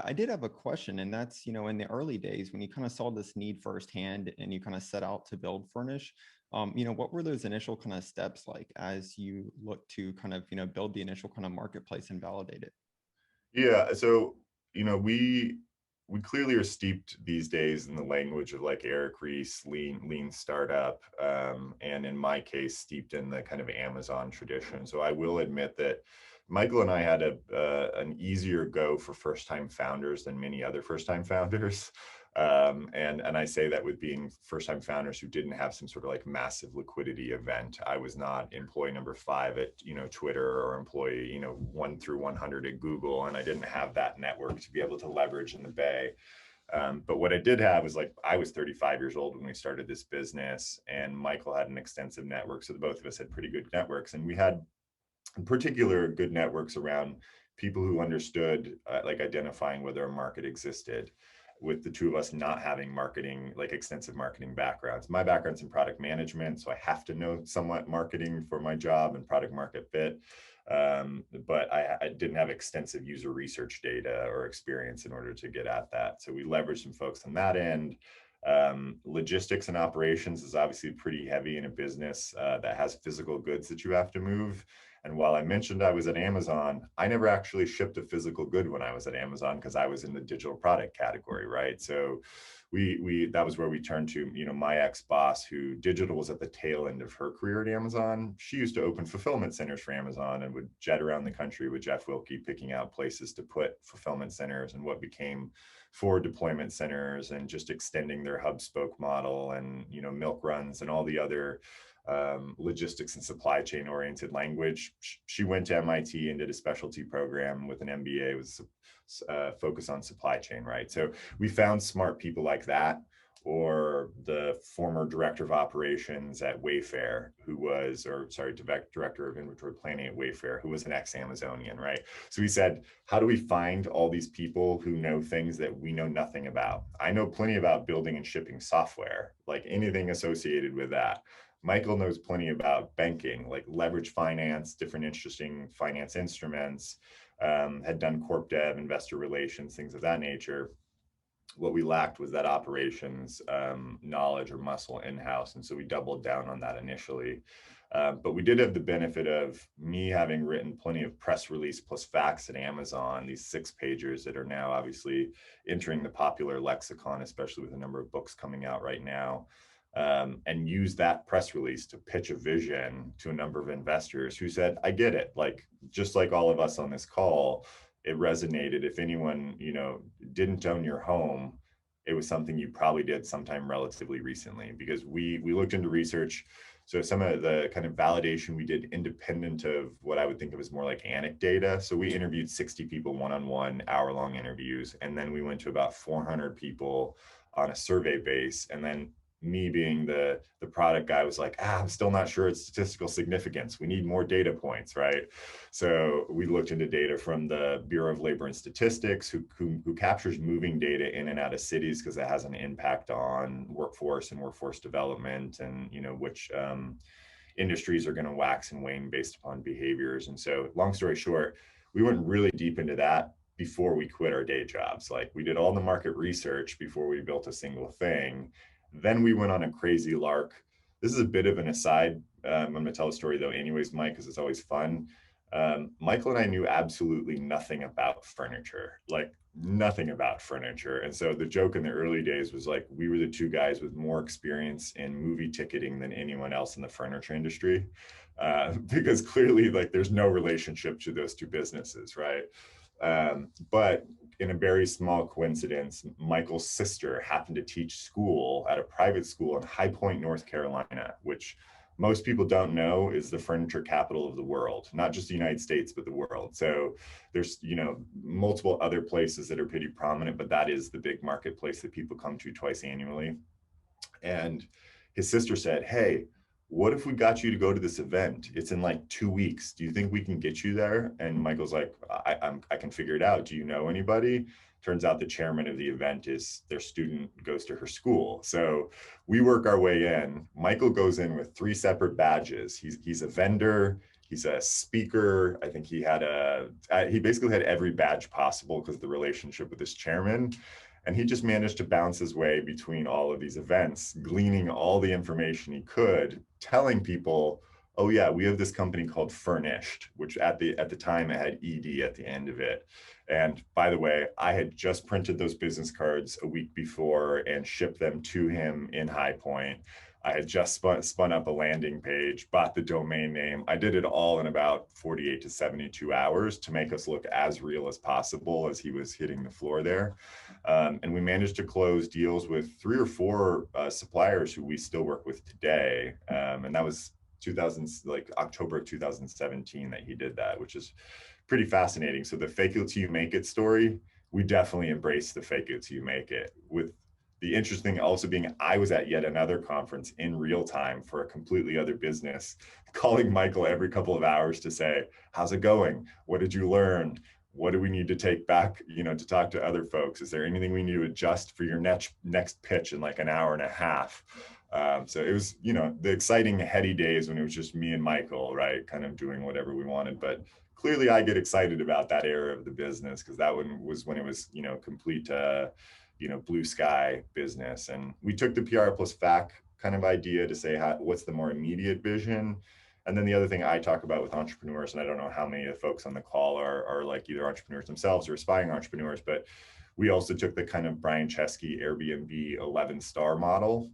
I did have a question, and that's, in the early days when you kind of saw this need firsthand and you kind of set out to build Furnish, what were those initial kind of steps like as you look to kind of, build the initial kind of marketplace and validate it? Yeah, so we clearly are steeped these days in the language of like Eric Ries, lean startup, and in my case, steeped in the kind of Amazon tradition. So I will admit that Michael and I had an easier go for first time founders than many other first time founders. And I say that with being first time founders who didn't have some sort of like massive liquidity event. I was not employee number 5 at Twitter, or employee 1 through 100 at Google, and I didn't have that network to be able to leverage in the Bay. But what I did have was, like, I was 35 years old when we started this business, and Michael had an extensive network. So the both of us had pretty good networks, and we had in particular good networks around people who understood like identifying whether a market existed, with the two of us not having marketing, like extensive marketing backgrounds. My background's in product management, so I have to know somewhat marketing for my job and product market fit. But I didn't have extensive user research data or experience in order to get at that. So we leveraged some folks on that end. Logistics and operations is obviously pretty heavy in a business that has physical goods that you have to move. And while I mentioned I was at Amazon, I never actually shipped a physical good when I was at Amazon, because I was in the digital product category, right? So we that was where we turned to, my ex-boss, who digital was at the tail end of her career at Amazon. She used to open fulfillment centers for Amazon and would jet around the country with Jeff Wilke, picking out places to put fulfillment centers and what became forward deployment centers, and just extending their hub spoke model, and milk runs and all the other logistics and supply chain oriented language. She went to MIT and did a specialty program with an MBA with focus on supply chain, right? So we found smart people like that, or the former director of operations at Wayfair, director of inventory planning at Wayfair, who was an ex-Amazonian, right? So we said, how do we find all these people who know things that we know nothing about? I know plenty about building and shipping software, like anything associated with that. Michael knows plenty about banking, like leverage finance, different interesting finance instruments, had done corp dev, investor relations, things of that nature. What we lacked was that operations knowledge or muscle in-house. And so we doubled down on that initially. But we did have the benefit of me having written plenty of press release plus facts at Amazon, these 6-pagers that are now obviously entering the popular lexicon, especially with a number of books coming out right now. And use that press release to pitch a vision to a number of investors who said, I get it. Like, just like all of us on this call, it resonated. If anyone, didn't own your home, it was something you probably did sometime relatively recently, because we looked into research. So some of the kind of validation we did independent of what I would think of as more like anecdata. So we interviewed 60 people one-on-one, hour-long interviews, and then we went to about 400 people on a survey base. And then me being the product guy was like, I'm still not sure it's statistical significance. We need more data points, right? So we looked into data from the Bureau of Labor and Statistics, who captures moving data in and out of cities, because it has an impact on workforce and workforce development, and which industries are going to wax and wane based upon behaviors. And so, long story short, we went really deep into that before we quit our day jobs. Like, we did all the market research before we built a single thing. Then we went on a crazy lark. This is a bit of an aside. I'm going to tell a story though anyways, Mike, because it's always fun. Michael and I knew absolutely nothing about furniture, like nothing about furniture. And so the joke in the early days was like, we were the two guys with more experience in movie ticketing than anyone else in the furniture industry. Because clearly, like, there's no relationship to those two businesses, right? But in a very small coincidence, Michael's sister happened to teach school at a private school in High Point, North Carolina, which most people don't know is the furniture capital of the world, not just the United States, but the world. So there's, multiple other places that are pretty prominent, but that is the big marketplace that people come to twice annually. And his sister said, hey, what if we got you to go to this event? It's in like 2 weeks. Do you think we can get you there? And Michael's like, I can figure it out. Do you know anybody? Turns out the chairman of the event is their student goes to her school. So we work our way in. Michael goes in with 3 separate badges. He's a vendor, He's a speaker. I think he basically had every badge possible because of the relationship with his chairman. And he just managed to bounce his way between all of these events, gleaning all the information he could, telling people, oh yeah, we have this company called Fernished, which at the time it had ED at the end of it. And by the way, I had just printed those business cards a week before and shipped them to him in High Point. I had just spun up a landing page, bought the domain name. I did it all in about 48 to 72 hours to make us look as real as possible as he was hitting the floor there. And we managed to close deals with 3 or 4 suppliers who we still work with today. And that was October of 2017 that he did that, which is pretty fascinating. So the fake it till you make it story, we definitely embrace the fake it till you make it. With the interesting also being I was at yet another conference in real time for a completely other business, calling Michael every couple of hours to say, how's it going? What did you learn? What do we need to take back, to talk to other folks? Is there anything we need to adjust for your next pitch in like an hour and a half? So it was, the exciting heady days when it was just me and Michael, right? Kind of doing whatever we wanted. But clearly I get excited about that era of the business because that one was when it was, complete, blue sky business. And we took the PR plus FAC kind of idea to say, what's the more immediate vision? And then the other thing I talk about with entrepreneurs, and I don't know how many of the folks on the call are like either entrepreneurs themselves or aspiring entrepreneurs, but we also took the kind of Brian Chesky Airbnb 11-star model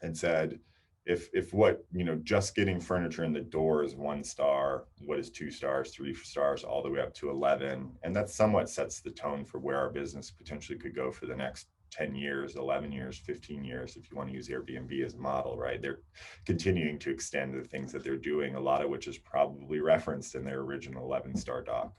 and said, if what, just getting furniture in the door is 1 star, what is 2 stars, 3 stars, all the way up to 11. And that somewhat sets the tone for where our business potentially could go for the next 10 years, 11 years, 15 years, if you want to use Airbnb as a model, right? They're continuing to extend the things that they're doing, a lot of which is probably referenced in their original 11-star doc.